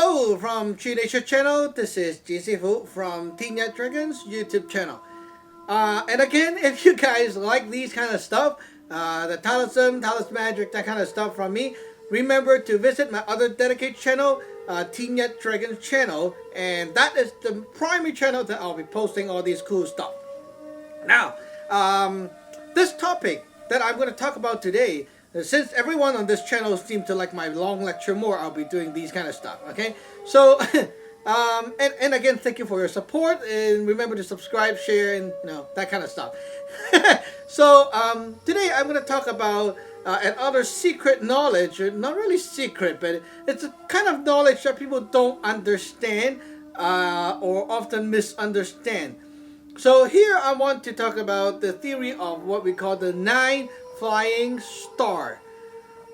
Hello from Chi Nature channel. This is JC Fu from Teen Yet Dragons YouTube channel. And again, if you guys like these kind of stuff, the Taoism, Taoist Magic, that kind of stuff from me, remember to visit my other dedicated channel, Teen Yet Dragons channel, and that is the primary channel that I'll be posting all these cool stuff. Now, this topic that I'm going to talk about today, since everyone on this channel seems to like my long lecture more, I'll be doing these kind of stuff, okay? So, and again, thank you for your support, and remember to subscribe, share, and, that kind of stuff. So, today I'm going to talk about another secret knowledge, not really secret, but it's a kind of knowledge that people don't understand, or often misunderstand. So here I want to talk about the theory of what we call the 9 flying star.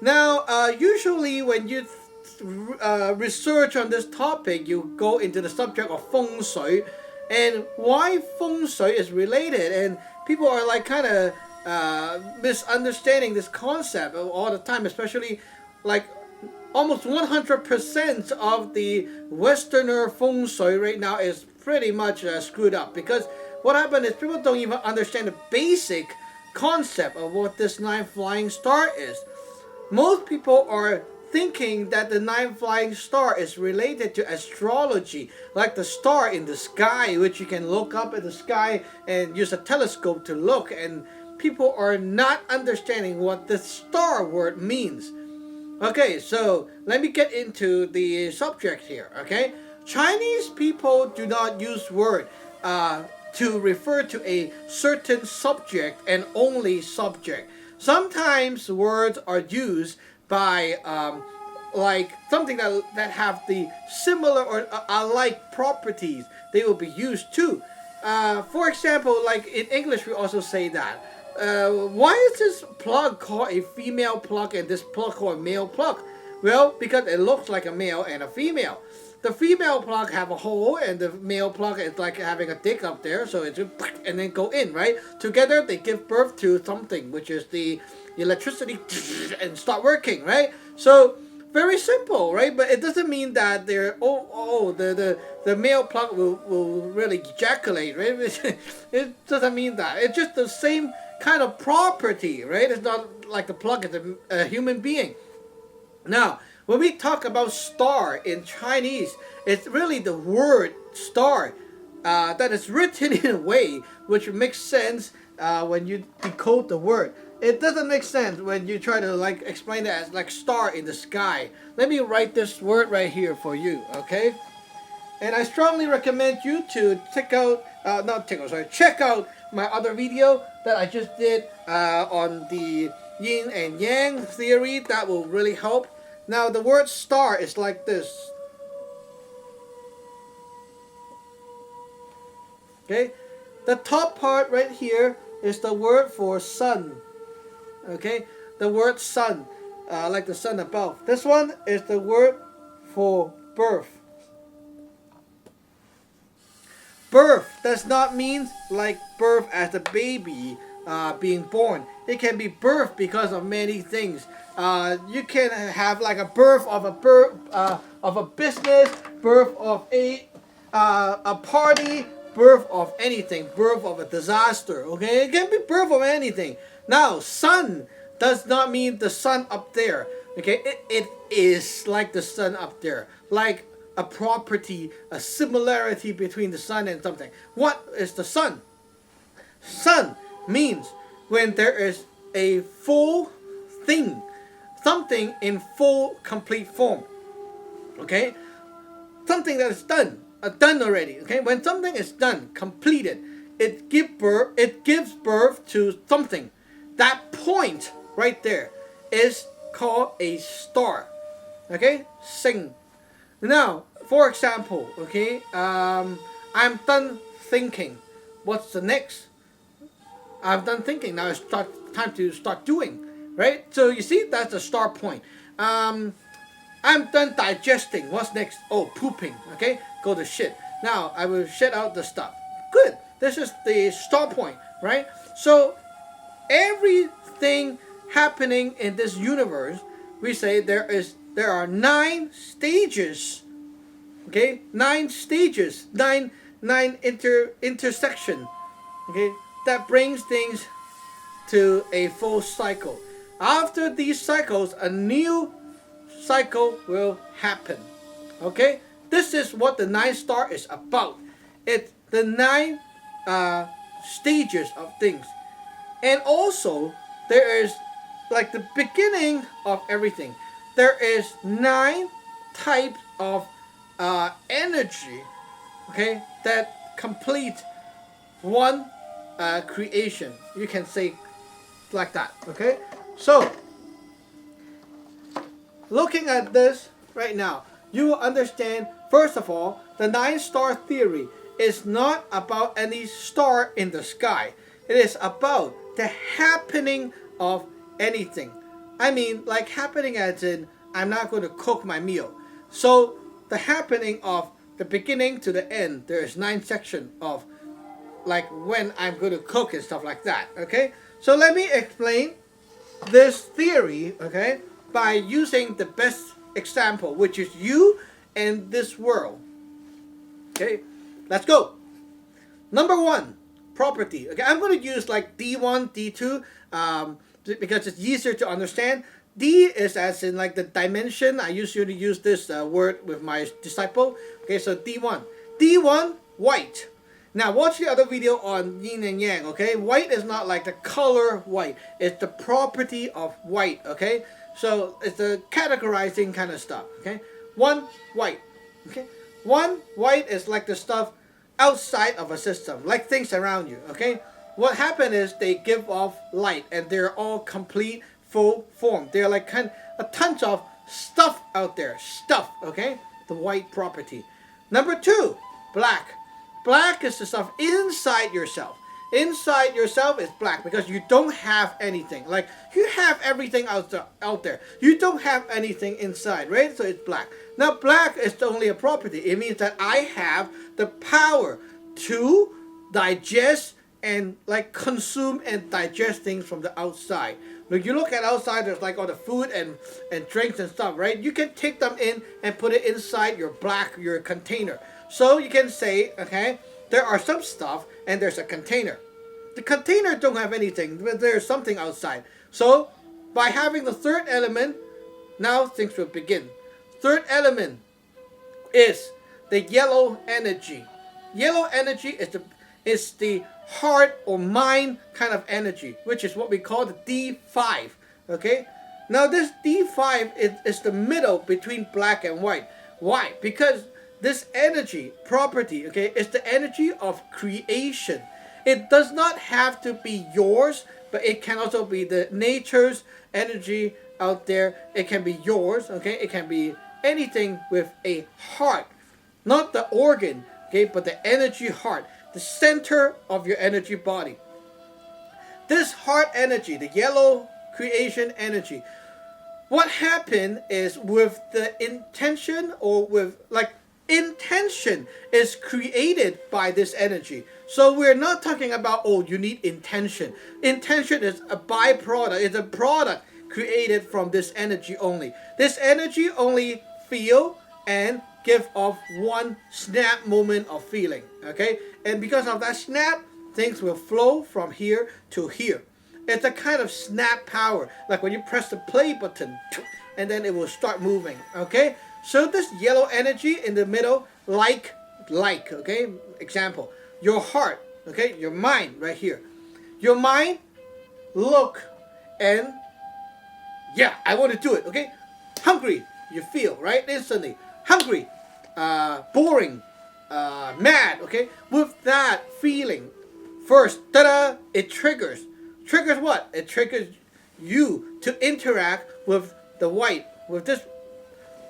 Now, usually when you research on this topic, you go into the subject of Feng Shui and why Feng Shui is related, and people are like kind of misunderstanding this concept all the time, especially like almost 100% of the Westerner Feng Shui right now is pretty much screwed up, because what happened is people don't even understand the basic concept of what this 9 flying star is. Most people are thinking that the 9 flying star is related to astrology, like the star in the sky, which you can look up at the sky and use a telescope to look, and people are not understanding what the star word means. Okay, so let me get into the subject here, okay? Chinese people do not use word to refer to a certain subject and only subject. Sometimes words are used by like something that have the similar or alike properties. They will be used too. For example, like in English we also say that. Why is this plug called a female plug and this plug called a male plug? Well, because it looks like a male and a female. The female plug have a hole, and the male plug is like having a dick up there, so it's and then go in, right? Together they give birth to something, which is the electricity, and start working, right? So very simple, right? But it doesn't mean that they're the male plug will really ejaculate, right? It doesn't mean that. It's just the same kind of property, right? It's not like the plug is a human being. Now, when we talk about star in Chinese, it's really the word star that is written in a way which makes sense when you decode the word. It doesn't make sense when you try to like explain it as like star in the sky. Let me write this word right here for you, okay? And I strongly recommend you to check out my other video that I just did on the yin and yang theory. That will really help. Now the word star is like this. Okay, the top part right here is the word for sun. Okay, the word sun, like the sun above. This one is the word for birth. Birth does not mean like birth as a baby being born. It can be birth because of many things. You can have like a birth of a business, birth of a party, birth of anything, birth of a disaster. Okay, it can be birth of anything. Now, sun does not mean the sun up there. Okay, it is like the sun up there, like a property, a similarity between the sun and something. What is the sun? Sun means when there is a full thing, something in full complete form. Okay, something that is done already. Okay, when something is done, completed, it gives birth to something. That point right there is called a star. Okay, sing. Now, for example, okay, I'm done thinking. What's the next? I'm done thinking. Now it's time to start doing, right? So you see, that's the start point. I'm done digesting. What's next? Oh, pooping. Okay, go to shit. Now I will shit out the stuff. Good. This is the start point, right? So everything happening in this universe, we say there are 9 stages Okay, 9 stages, nine intersection. Okay, that brings things to a full cycle. After these cycles, a new cycle will happen. Okay, this is what the 9 star is about. It's the 9 stages of things, and also there is like the beginning of everything. There is 9 types of energy. Okay, that complete one creation. You can say like that. Okay, so looking at this right now, you will understand, first of all, the 9 star theory is not about any star in the sky. It is about the happening of anything. I mean, like happening as in, I'm not going to cook my meal. So the happening of the beginning to the end, there is 9 sections of like when I'm going to cook and stuff like that. Okay, so let me explain this theory, okay, by using the best example, which is you and this world. Okay, let's go. Number 1, property. Okay, I'm going to use like D1, D2, because it's easier to understand. D is as in like the dimension. I usually use this word with my disciple. Okay, so D1. D1, white. Now watch the other video on yin and yang, okay? White is not like the color white. It's the property of white, okay? So it's the categorizing kind of stuff, okay? 1, white, okay? 1, white is like the stuff outside of a system, like things around you, okay? What happened is they give off light and they're all complete, full form. They're like a tons of stuff out there, stuff, okay? The white property. Number 2, black. Black is the stuff inside yourself. Inside yourself is black because you don't have anything. Like you have everything out there. You don't have anything inside, right? So it's black. Now black is only a property. It means that I have the power to digest and like consume and digest things from the outside. When you look at outside, there's like all the food and drinks and stuff, right? You can take them in and put it inside your container. So you can say, okay, there are some stuff and there's a container. The container don't have anything, but there's something outside. So by having the 3rd element, now things will begin. 3rd element is the yellow energy. Yellow energy is the heart or mind kind of energy, which is what we call the D5. Okay, now this D5 is the middle between black and white. Why? Because this energy property, okay, is the energy of creation. It does not have to be yours, but it can also be the nature's energy out there. It can be yours, okay? It can be anything with a heart, not the organ, okay, but the energy heart, the center of your energy body. This heart energy, the yellow creation energy, what happened is with the intention or with like intention is created by this energy. So we're not talking about, oh, you need intention. Intention is a byproduct. It's a product created from this energy only. This energy only feel and give off one snap moment of feeling. Okay? And because of that snap, things will flow from here to here. It's a kind of snap power. Like when you press the play button and then it will start moving. Okay? So this yellow energy in the middle, like, okay? Example, your heart, okay? Your mind right here. Your mind, look, and yeah, I want to do it, okay? Hungry, you feel, right? Instantly. Hungry, boring, mad, okay? With that feeling, first, ta-da, it triggers. Triggers what? It triggers you to interact with the white, with this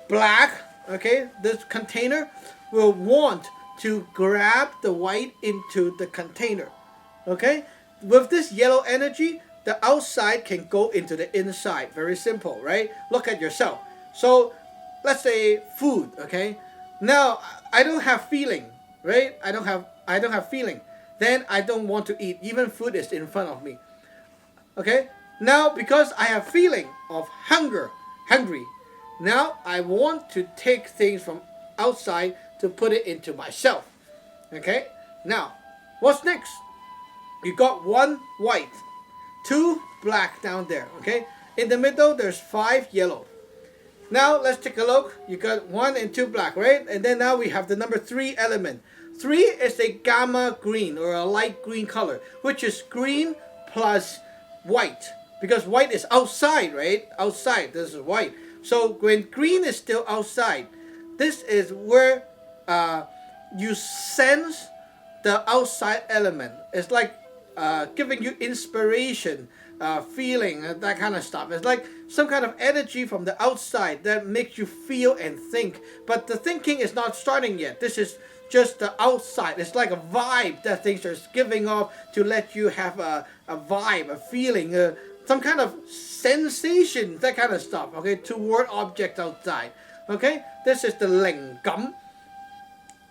black, okay, this container will want to grab the white into the container, okay? With this yellow energy, the outside can go into the inside. Very simple, right? Look at yourself. So let's say food, okay? Now I don't have feeling, right? I don't have feeling. Then I don't want to eat. Even food is in front of me. Okay? Now because I have feeling of hungry. Now I want to take things from outside to put it into myself. Okay, now what's next? You got 1 white, 2 black down there. Okay, in the middle there's 5 yellow. Now let's take a look. You got 1 and 2 black, right? And then now we have the number 3 element. 3 is a gamma green or a light green color, which is green plus white, because white is outside, right? Outside, this is white. So when green is still outside, this is where you sense the outside element. It's like giving you inspiration, feeling, that kind of stuff. It's like some kind of energy from the outside that makes you feel and think. But the thinking is not starting yet. This is just the outside. It's like a vibe that things are giving off to let you have a vibe, a feeling, some kind of sensation, that kind of stuff. Okay, toward objects outside. Okay, this is the 靈感.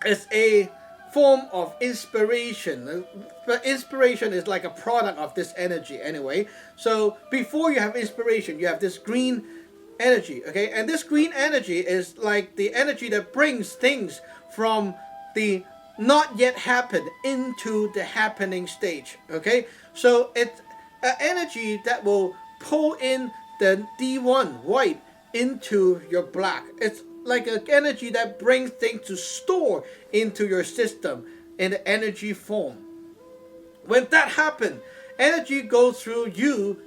It's a form of inspiration. But inspiration is like a product of this energy anyway. So before you have inspiration, you have this green energy. Okay, and this green energy is like the energy that brings things from the not yet happened into the happening stage. Okay, so it's an energy that will pull in the D1 white into your black. It's like an energy that brings things to store into your system in the energy form. When that happens, energy goes through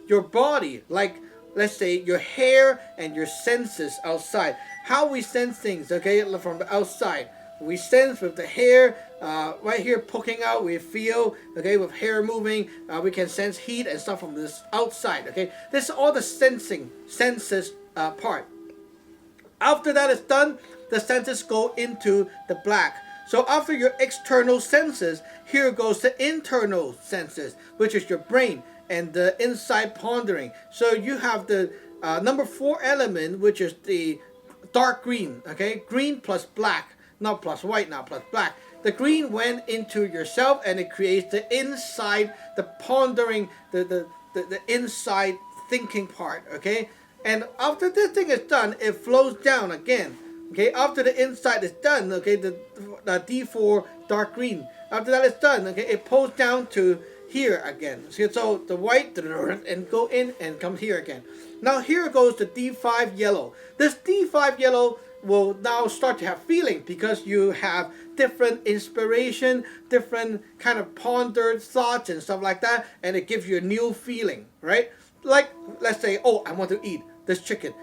your body, like let's say your hair and your senses outside. How we sense things, okay, from the outside. We sense with the hair right here poking out. We feel, okay, with hair moving. We can sense heat and stuff from this outside. Okay, this is all the senses part. After that is done, the senses go into the black. So after your external senses, here goes the internal senses, which is your brain and the inside pondering. So you have the number 4 element, which is the dark green. Okay, green plus black. Not plus white now, plus black. The green went into yourself and it creates the inside, the pondering, the inside thinking part, okay? And after this thing is done, it flows down again, okay? After the inside is done, okay, the D4 dark green. After that is done, okay, it pulls down to here again. So the white and go in and come here again. Now here goes the D5 yellow. This D5 yellow will now start to have feeling because you have different inspiration, different kind of pondered thoughts and stuff like that, and it gives you a new feeling, right? Like, let's say, oh, I want to eat this chicken.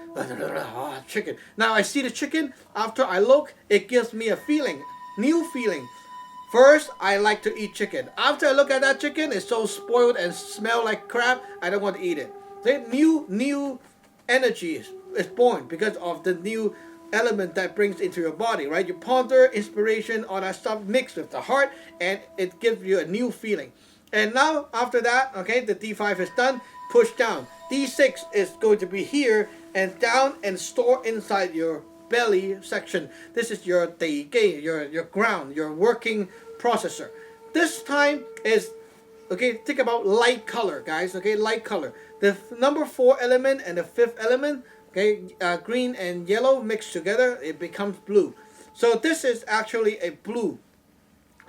Chicken. Now I see the chicken. After I look, it gives me a feeling, new feeling. First, I like to eat chicken. After I look at that chicken, it's so spoiled and smell like crap, I don't want to eat it. So new energy is born because of the new element that brings into your body, right? You ponder, inspiration, all that stuff mixed with the heart, and it gives you a new feeling. And now after that, okay, the D5 is done, push down. D6 is going to be here and down and store inside your belly section. This is your decode, your ground, your working processor. This time is, okay, think about light color, guys, okay, light color. The number 4 element and the 5th element, okay, green and yellow mixed together, it becomes blue. So this is actually a blue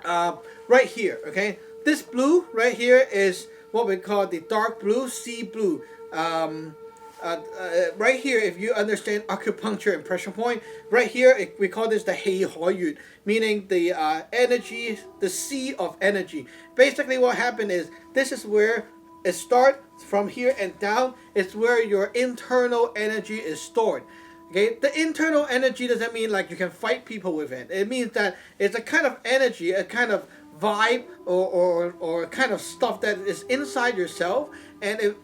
right here, okay. This blue right here is what we call the dark blue, sea blue. Right here, if you understand acupuncture and pressure point, right here we call this the hei hoi yut, meaning the energy, the sea of energy. Basically what happened is, this is where it starts from here and down. It's where your internal energy is stored. Okay, the internal energy doesn't mean like you can fight people with it. It means that it's a kind of energy, a kind of vibe or kind of stuff that is inside yourself, and it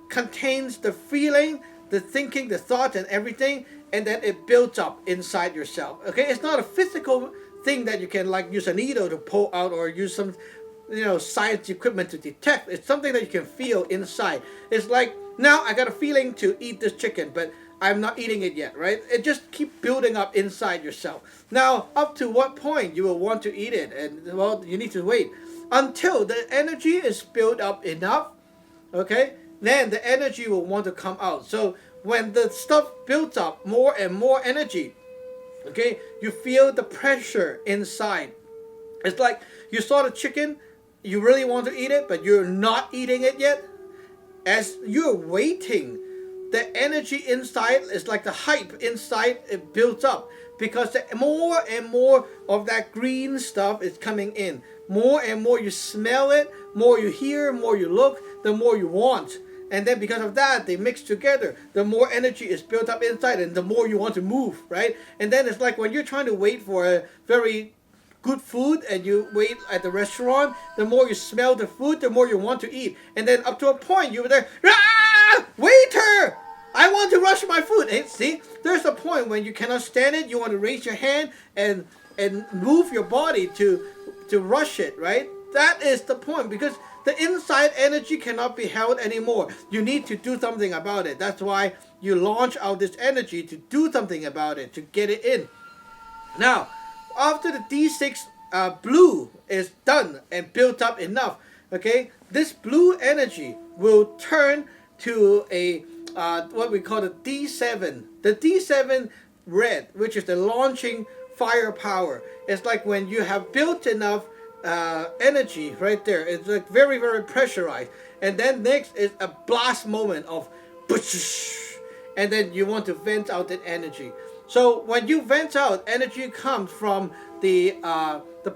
contains the feeling, the thinking, the thoughts and everything, and then it builds up inside yourself. Okay, it's not a physical thing that you can like use a needle to pull out or use some, you know, science equipment to detect. It's something that you can feel inside. It's like, now I got a feeling to eat this chicken, but I'm not eating it yet, right? It just keep building up inside yourself. Now, up to what point you will want to eat it, and well, you need to wait until the energy is built up enough, okay? Then the energy will want to come out. So when the stuff builds up more and more energy, Okay, you feel the pressure inside. It's like you saw the chicken, you really want to eat it, but you're not eating it yet. As you're waiting, the energy inside is like the hype inside, it builds up because the more and more of that green stuff is coming in. More and more you smell it, more you hear, more you look, the more you want. And then because of that, they mix together. The more energy is built up inside, and the more you want to move, right? And then it's like when you're trying to wait for a very good food and you wait at the restaurant, the more you smell the food, the more you want to eat. And then up to a point, you're there, ah, waiter, I want to rush my food. And see, there's a point when you cannot stand it. You want to raise your hand and move your body to rush it, right? That is the point, because the inside energy cannot be held anymore. You need to do something about it. That's why you launch out this energy to do something about it, to get it in. Now, after the D6 blue is done and built up enough, okay, this blue energy will turn to a what we call the D7. The D7 red, which is the launching firepower. It's like when you have built enough energy right there. It's like very, very pressurized. And then next is a blast moment of and then you want to vent out that energy. So when you vent out, energy comes from the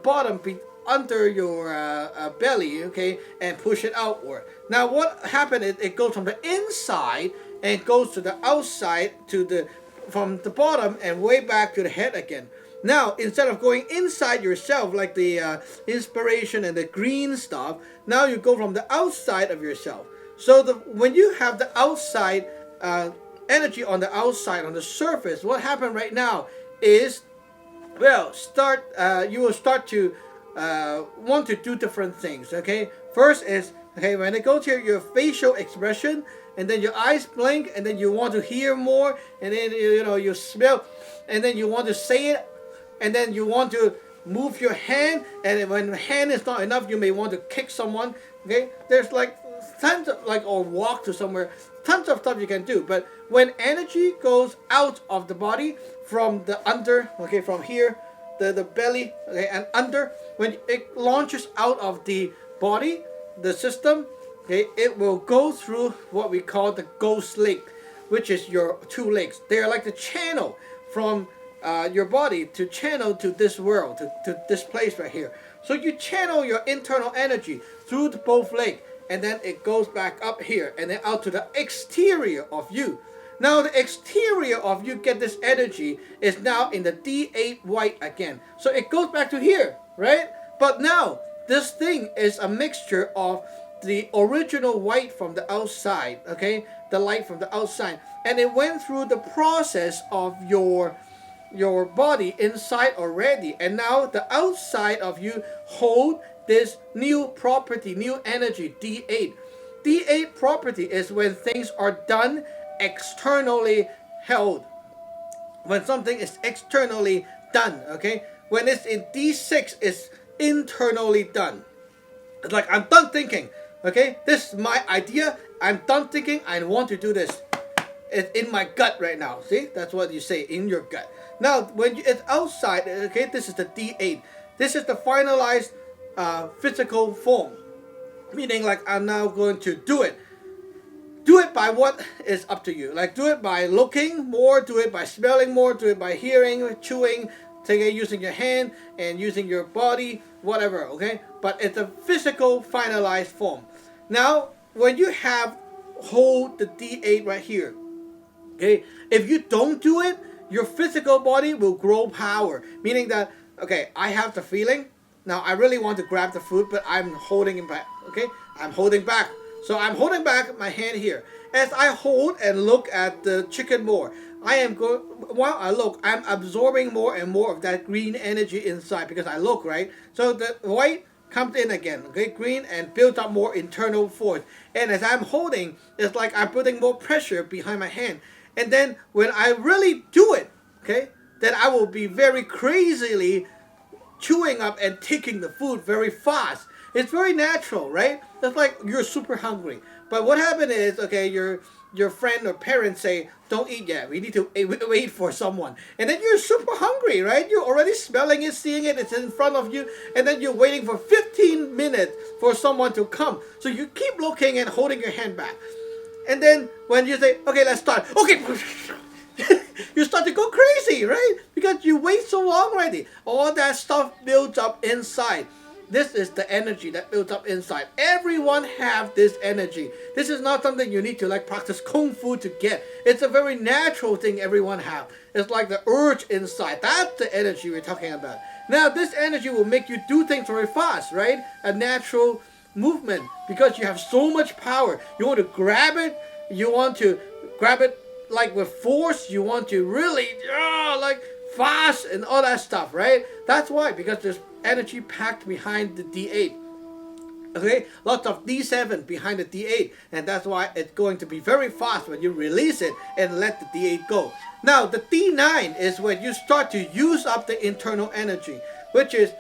bottom under your belly, okay, and push it outward. Now what happened is it goes from the inside and goes to the outside, from the bottom and way back to the head again. Now, instead of going inside yourself like the inspiration and the green stuff, now you go from the outside of yourself. So when you have the outside energy on the outside, on the surface, what happened right now is, well, you will start to want to do different things, okay? First is, okay, when it goes to your facial expression, and then your eyes blink, and then you want to hear more, and then you smell, and then you want to say it, and then you want to move your hand, and when the hand is not enough, you may want to kick someone, okay? There's like tons of, or walk to somewhere, tons of stuff you can do. But when energy goes out of the body from the under, okay, from here, the belly, okay, and under, when it launches out of the body, the system, okay, it will go through what we call the ghost leg, which is your two legs. They are like the channel from your body to channel to this world, to this place right here. So you channel your internal energy through both legs, and then it goes back up here and then out to the exterior of you. Now the exterior of you get this energy is now in the D8 white again. So it goes back to here, right? But now this thing is a mixture of the original white from the outside, okay? The light from the outside. And it went through the process of your body inside already, and now the outside of you hold this new property, new energy, D8. D8 property is when things are done externally held. When something is externally done, okay? When it's in D6, it's internally done. It's like, I'm done thinking, okay? This is my idea. I'm done thinking. I want to do this. It's in my gut right now. See? That's what you say, in your gut. Now, when it's outside, okay, this is the D8. This is the finalized physical form. Meaning, like, I'm now going to do it. Do it by what is up to you. Like, do it by looking more, do it by smelling more, do it by hearing, chewing, using your hand and using your body, whatever, okay? But it's a physical finalized form. Now, when you hold the D8 right here, okay, if you don't do it, your physical body will grow power. Meaning that, okay, I have the feeling, now I really want to grab the food, but I'm holding it back, okay? I'm holding back. So I'm holding back my hand here. As I hold and look at the chicken more, while I look, I'm absorbing more and more of that green energy inside because I look, right? So the white comes in again, okay, green, and builds up more internal force. And as I'm holding, it's like I'm putting more pressure behind my hand. And then when I really do it, okay, then I will be very crazily chewing up and taking the food very fast. It's very natural, right? It's like you're super hungry. But what happened is, okay, your your friend or parents say, don't eat yet, we need to wait for someone. And then you're super hungry, right? You're already smelling it, seeing it, it's in front of you. And then you're waiting for 15 minutes for someone to come. So you keep looking and holding your hand back. And then when you say, okay, let's start. Okay. You start to go crazy, right? Because you wait so long already. All that stuff builds up inside. This is the energy that builds up inside. Everyone have this energy. This is not something you need to like practice kung fu to get. It's a very natural thing everyone have. It's like the urge inside. That's the energy we're talking about. Now, this energy will make you do things very fast, right? A natural movement because you have so much power. You want to grab it. You want to grab it like with force. You want to really like fast and all that stuff, right? That's why, because there's energy packed behind the D8. Okay, lots of D7 behind the D8, and that's why it's going to be very fast when you release it and let the D8 go. Now, the D9 is when you start to use up the internal energy, which is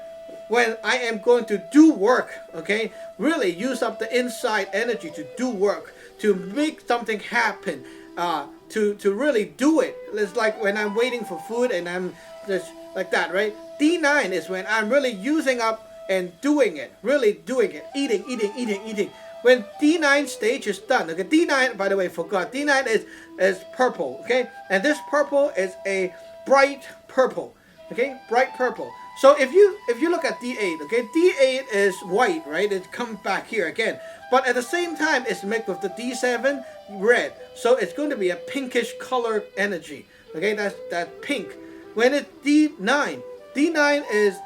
when I am going to do work, okay? Really use up the inside energy to do work, to make something happen, to really do it. It's like when I'm waiting for food and I'm just like that, right? D9 is when I'm really using up and doing it, really doing it, eating. When D9 stage is done, okay, D9, by the way, forgot, D9 is purple, okay? And this purple is a bright purple, okay? Bright purple. So if you look at D8, okay, D8 is white, right? It comes back here again. But at the same time, it's mixed with the D7 red. So it's going to be a pinkish color energy, okay? That's that pink. When it's D9, D9 is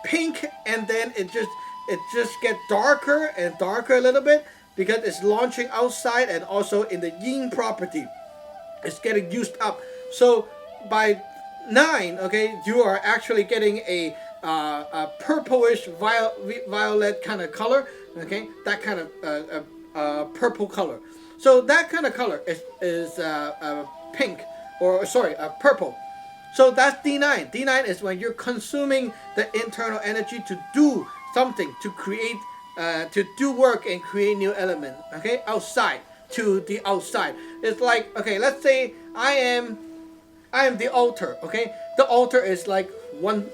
pink, and then it just gets darker and darker a little bit because it's launching outside and also in the yin property. It's getting used up. So by 9, okay, you are actually getting a purplish violet kind of color, okay, that kind of purple color. So that kind of color is pink, or sorry, purple. So that's D9. D9 is when you're consuming the internal energy to do something, to create, to do work and create new element, okay, outside, to the outside. It's like, okay, let's say I am the altar, okay? The altar is like one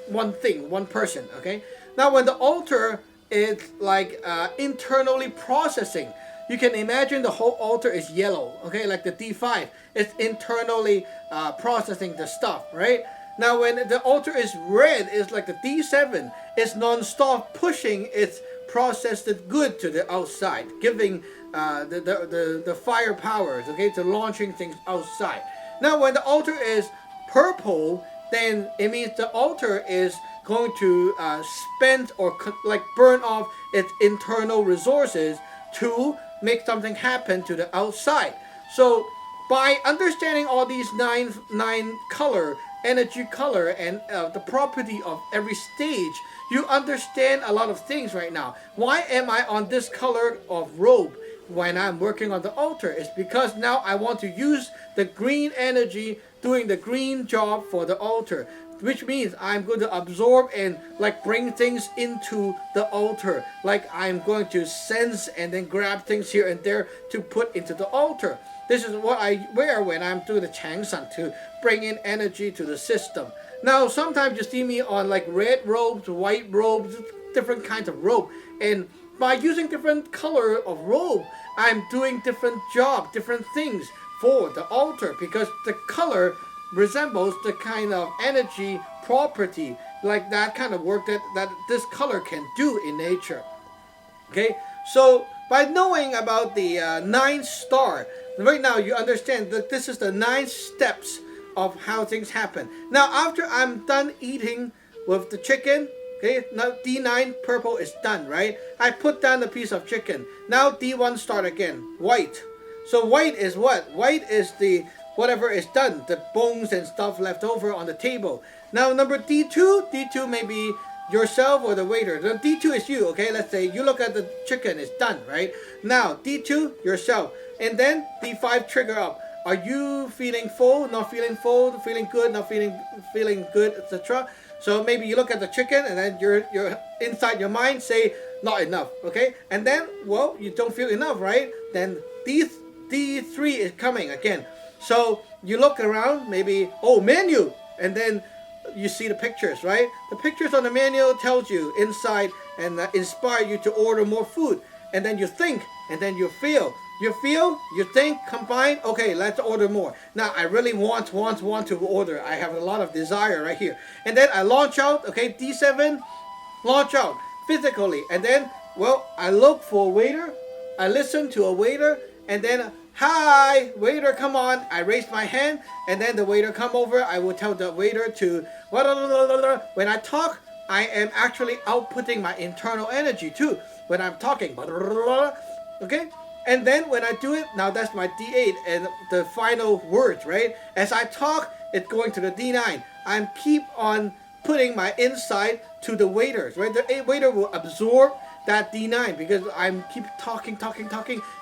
thing, one person, okay? Now when the altar is like internally processing, you can imagine the whole altar is yellow, okay? Like the D5, it's internally processing the stuff, right? Now when the altar is red, it's like the D7, it's non-stop pushing its processed good to the outside, giving the fire powers, okay, to launching things outside. Now when the altar is purple, then it means the altar is going to spend or like burn off its internal resources to make something happen to the outside. So by understanding all these nine color, energy color, and the property of every stage, you understand a lot of things right now. Why am I on this color of robe when I'm working on the altar? It's because now I want to use the green energy doing the green job for the altar, which means I'm going to absorb and like bring things into the altar, like I'm going to sense and then grab things here and there to put into the altar. This is what I wear when I'm doing the Changsan, to bring in energy to the system. Now sometimes you see me on like red robes, white robes, different kinds of robe, and by using different color of robe, I'm doing different job, different things for the altar, because the color resembles the kind of energy property, like that kind of work that this color can do in nature. Okay, so by knowing about the 9th star, right now you understand that this is the 9 steps of how things happen. Now after I'm done eating with the chicken, okay, now D9 purple is done, right? I put down the piece of chicken. Now D1 start again, white. So white is what? White is the whatever is done, the bones and stuff left over on the table. Now number D2 may be yourself or the waiter. The D2 is you, okay? Let's say you look at the chicken, it's done, right? Now D2, yourself. And then D5 trigger up. Are you feeling full, not feeling full, feeling good, not feeling good, etc.? So maybe you look at the chicken and then you're inside your mind say not enough, okay? And then, well, you don't feel enough, right? Then D3 is coming again. So you look around, maybe, oh, menu, and then you see the pictures, right? The pictures on the menu tells you inside and inspire you to order more food. And then you think, and then you feel. You feel, you think, combine, okay, let's order more. Now, I really want to order. I have a lot of desire right here. And then I launch out, okay, D7, launch out physically. And then, well, I look for a waiter. I listen to a waiter. And then, hi, waiter, come on. I raise my hand. And then the waiter come over. I will tell the waiter to, when I talk, I am actually outputting my internal energy too. When I'm talking, okay? And then when I do it, now that's my D8 and the final words, right? As I talk, it's going to the D9. I'm keep on putting my insight to the waiters, right? The waiter will absorb that D9 because I'm keep talking,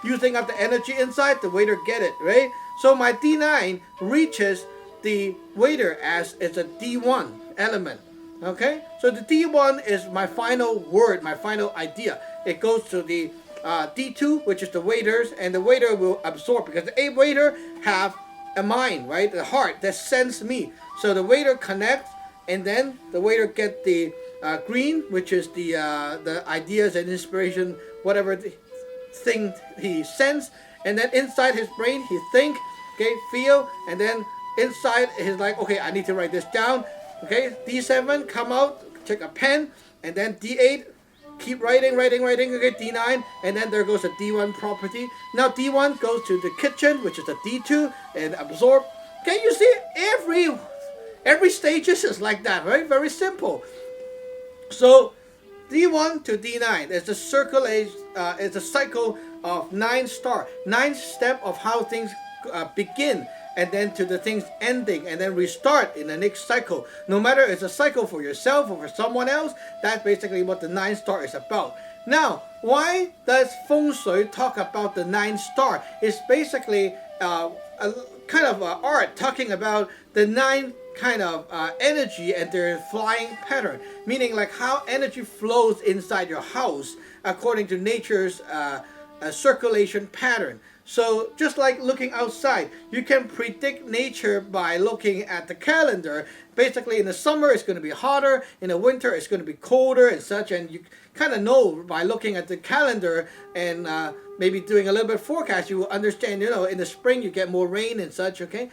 using up the energy inside, the waiter get it, right? So my D9 reaches the waiter as it's a D1 element, okay? So the D1 is my final word, my final idea. It goes to the D2, which is the waiters, and the waiter will absorb because the waiter have a mind, right? The heart that sends me. So the waiter connects, and then the waiter get the green, which is the ideas and inspiration, whatever the thing he sends, and then inside his brain he think, okay, feel, and then inside he's like, okay, I need to write this down, okay, D7 come out, take a pen, and then D8. Keep writing, okay, D9, and then there goes a D1 property. Now D1 goes to the kitchen, which is a D2, and absorb. Can you see every stages is like that, right? Very simple. So D1 to D9 is the is a cycle of 9 star, 9 step of how things begin, and then to the things ending, and then restart in the next cycle. No matter it's a cycle for yourself or for someone else, that's basically what the 9 star is about. Now, why does Feng Shui talk about the 9 star? It's basically a kind of art talking about the 9 kind of energy and their flying pattern, meaning like how energy flows inside your house according to nature's circulation pattern. So just like looking outside, you can predict nature by looking at the calendar. Basically in the summer it's going to be hotter, in the winter it's going to be colder and such, and you kind of know by looking at the calendar and maybe doing a little bit of forecast, you will understand, you know, in the spring you get more rain and such, okay?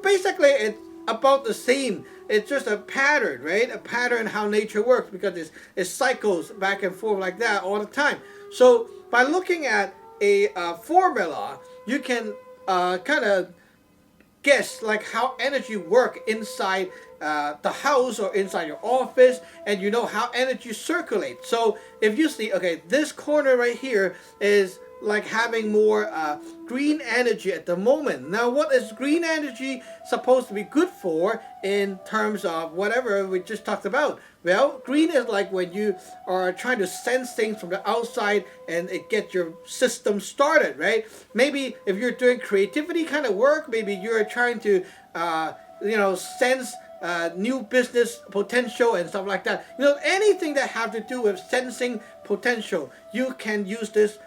Basically it's about the same. It's just a pattern, right? A pattern how nature works, because it cycles back and forth like that all the time. So by looking at a formula, you can kind of guess like how energy work inside the house or inside your office, and you know how energy circulates. So if you see, okay, this corner right here is like having more green energy at the moment. Now, what is green energy supposed to be good for in terms of whatever we just talked about? Well, green is like when you are trying to sense things from the outside and it gets your system started, right? Maybe if you're doing creativity kind of work, maybe you're trying to, sense new business potential and stuff like that. You know, anything that have to do with sensing potential, you can use this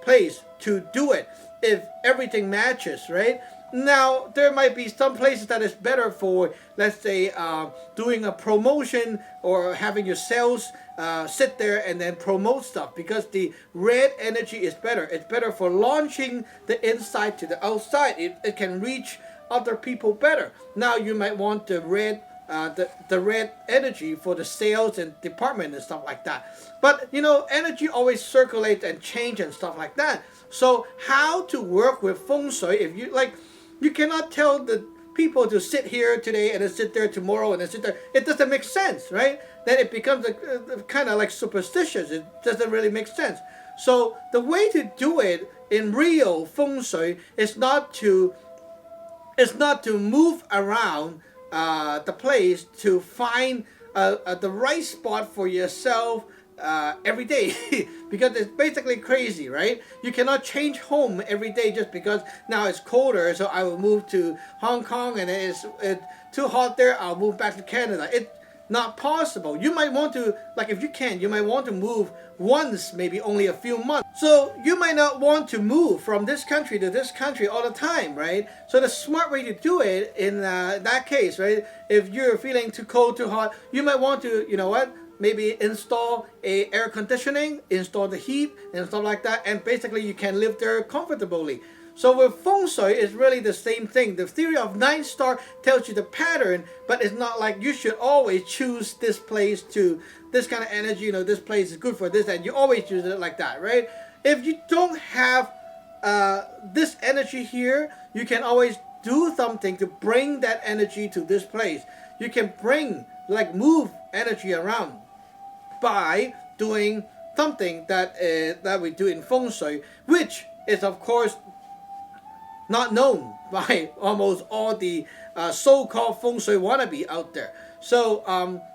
place to do it if everything matches, right? Now, there might be some places that is better for, let's say, doing a promotion or having your sales sit there and then promote stuff, because the red energy is better. It's better for launching the inside to the outside. It can reach other people better. Now, you might want the red the red energy for the sales and department and stuff like that. But you know, energy always circulates and change and stuff like that. So how to work with Feng Shui? If you like, you cannot tell the people to sit here today and then sit there tomorrow and then sit there. It doesn't make sense, right? Then it becomes a kind of like superstitious. It doesn't really make sense. So the way to do it in real Feng Shui is not to move around the place to find the right spot for yourself every day because it's basically crazy, right? You cannot change home every day just because now it's colder, so I will move to Hong Kong, and it's too hot there, I'll move back to Canada. not possible. You might want to, like if you can, you might want to move once, maybe only a few months. So you might not want to move from this country to this country all the time, right? So the smart way to do it in that case, right? If you're feeling too cold, too hot, you might want to, you know what? Maybe install a air conditioning, install the heat and stuff like that, and basically you can live there comfortably. So with Feng Shui, it's really the same thing. The theory of 9-star tells you the pattern, but it's not like you should always choose this place to, this kind of energy, you know, this place is good for this, and you always use it like that, right? If you don't have this energy here, you can always do something to bring that energy to this place. You can bring, like move energy around by doing something that we do in Feng Shui, which is of course not known by almost all the so-called Feng Shui wannabe out there. So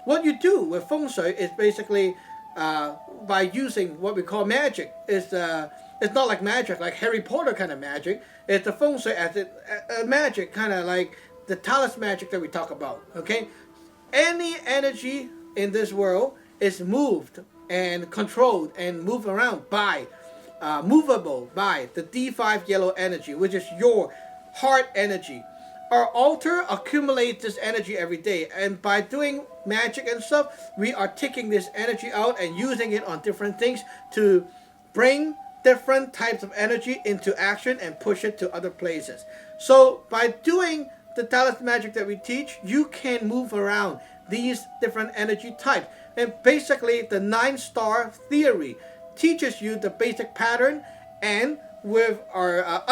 what you do with Feng Shui is basically by using what we call magic. It's not like magic, like Harry Potter kind of magic. It's the Feng Shui as a magic, kind of like the Taoist magic that we talk about. Okay, any energy in this world is moved and controlled and moved around by movable by the D5 yellow energy, which is your heart energy. Our altar accumulates this energy every day, and by doing magic and stuff, we are taking this energy out and using it on different things to bring different types of energy into action and push it to other places. So by doing the Taoist magic that we teach, you can move around these different energy types. And basically the 9-star theory teaches you the basic pattern, and with our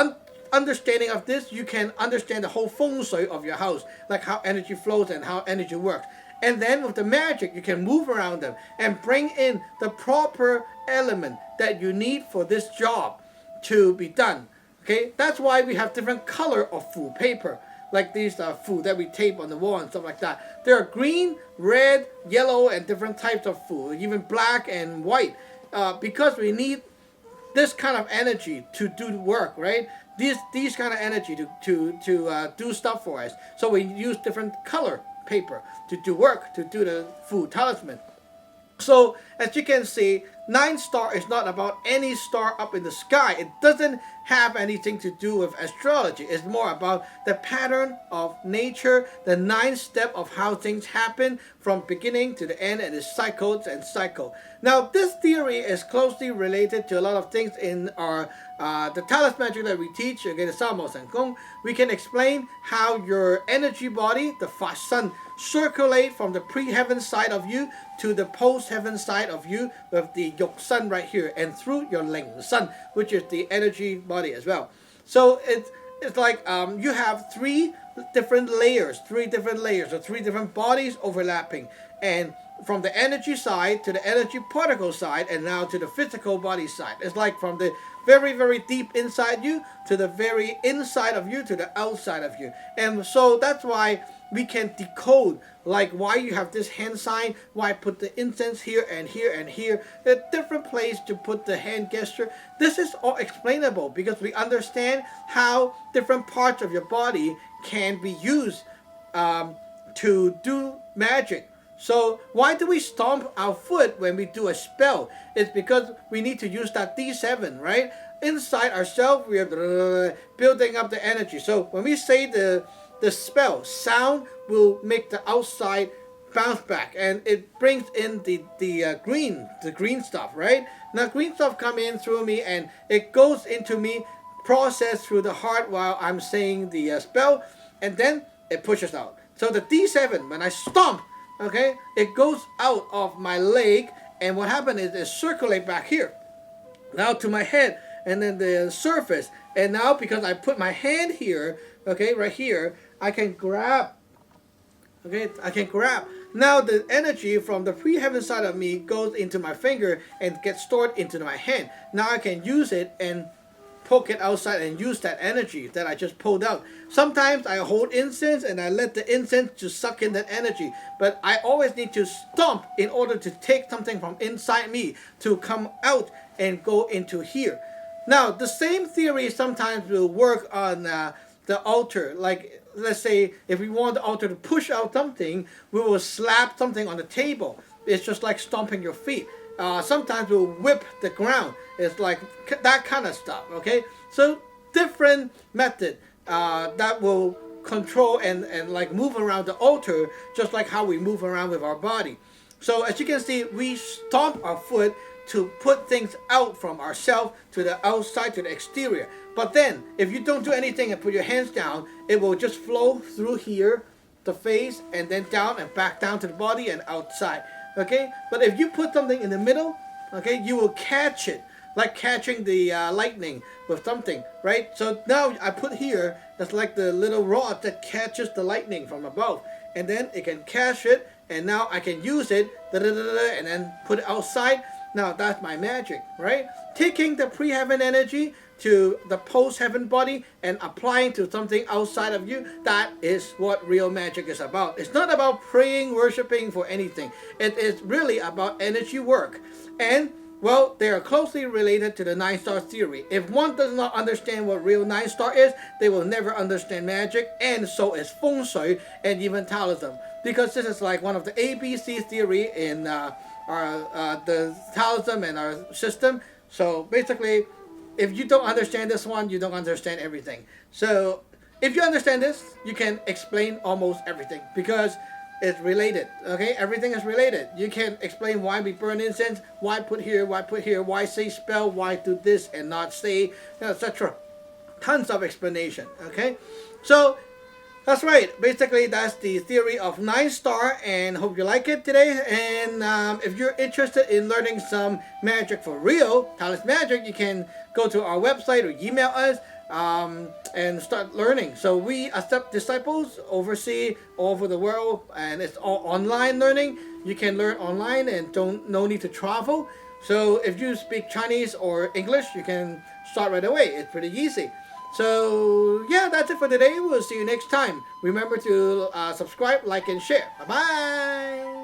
understanding of this, you can understand the whole Feng Shui of your house, like how energy flows and how energy works. And then with the magic, you can move around them and bring in the proper element that you need for this job to be done. Okay, that's why we have different color of fu paper, like these fu that we tape on the wall and stuff like that. There are green, red, yellow, and different types of fu, even black and white. Because we need this kind of energy to do work, right? These kind of energy to do stuff for us. So we use different color paper to do work, to do the Fu talisman. So as you can see, 9-star is not about any star up in the sky. It doesn't have anything to do with astrology. It's more about the pattern of nature, the 9 step of how things happen from beginning to the end, and the cycles and cycle. Now this theory is closely related to a lot of things in our the Taoist magic that we teach, again, the Samo San Gong. We can explain how your energy body, the Fa Sun, circulate from the pre-heaven side of you to the post-heaven side of you with the Yok Sun right here, and through your Ling Sun, which is the energy body as well. So it's like you have three different layers, or 3 different bodies overlapping, and from the energy side to the energy particle side, and now to the physical body side. It's like from the very, very deep inside you to the very inside of you to the outside of you. And so that's why we can decode, like why you have this hand sign, why put the incense here and here and here, a different place to put the hand gesture. This is all explainable because we understand how different parts of your body can be used to do magic. So why do we stomp our foot when we do a spell? It's because we need to use that D7, right? Inside ourselves, we are building up the energy. So when we say the spell, sound will make the outside bounce back, and it brings in the green stuff, right? Now green stuff come in through me, and it goes into me, processed through the heart while I'm saying the spell, and then it pushes out. So the D7, when I stomp, okay, it goes out of my leg, and what happened is it circulate back here, now to my head, and then the surface. And now because I put my hand here, okay, right here, I can grab. Okay, I can grab. Now the energy from the pre-heaven side of me goes into my finger and gets stored into my hand. Now I can use it and poke it outside and use that energy that I just pulled out. Sometimes I hold incense and I let the incense to suck in that energy, but I always need to stomp in order to take something from inside me to come out and go into here. Now the same theory sometimes will work on the altar. Like let's say if we want the altar to push out something, we will slap something on the table. It's just like stomping your feet. Sometimes we'll whip the ground. It's like that kind of stuff. Okay, so different method that will control and like move around the altar, just like how we move around with our body. So as you can see, we stomp our foot to put things out from ourselves to the outside, to the exterior. But then if you don't do anything and put your hands down, it will just flow through here, the face, and then down and back down to the body and outside. Okay, but if you put something in the middle, okay, you will catch it, like catching the lightning with something, right? So now I put here, that's like the little rod that catches the lightning from above, and then it can catch it, and now I can use it, and then put it outside. Now that's my magic, right? Taking the pre-heaven energy to the post-heaven body and applying to something outside of you, that is what real magic is about. It's not about praying, worshiping for anything. It is really about energy work. And well, they are closely related to the 9-star theory. If one does not understand what real 9-star is, they will never understand magic, and so is Feng Shui and even Taoism. Because this is like one of the ABC theory in the Taoism and our system. So basically, if you don't understand this one, you don't understand everything. So if you understand this, you can explain almost everything because it's related. Okay, everything is related. You can explain why we burn incense, why put here, why say spell, why do this and not say, etc. Tons of explanation. Okay, so that's right. Basically, that's the theory of 9-star, and hope you like it today. And if you're interested in learning some magic for real, Taoist Magic, you can go to our website or email us and start learning. So we accept disciples overseas all over the world, and it's all online learning. You can learn online and no need to travel. So if you speak Chinese or English, you can start right away. It's pretty easy. So yeah, that's it for today. We'll see you next time. Remember to subscribe, like, and share. Bye bye.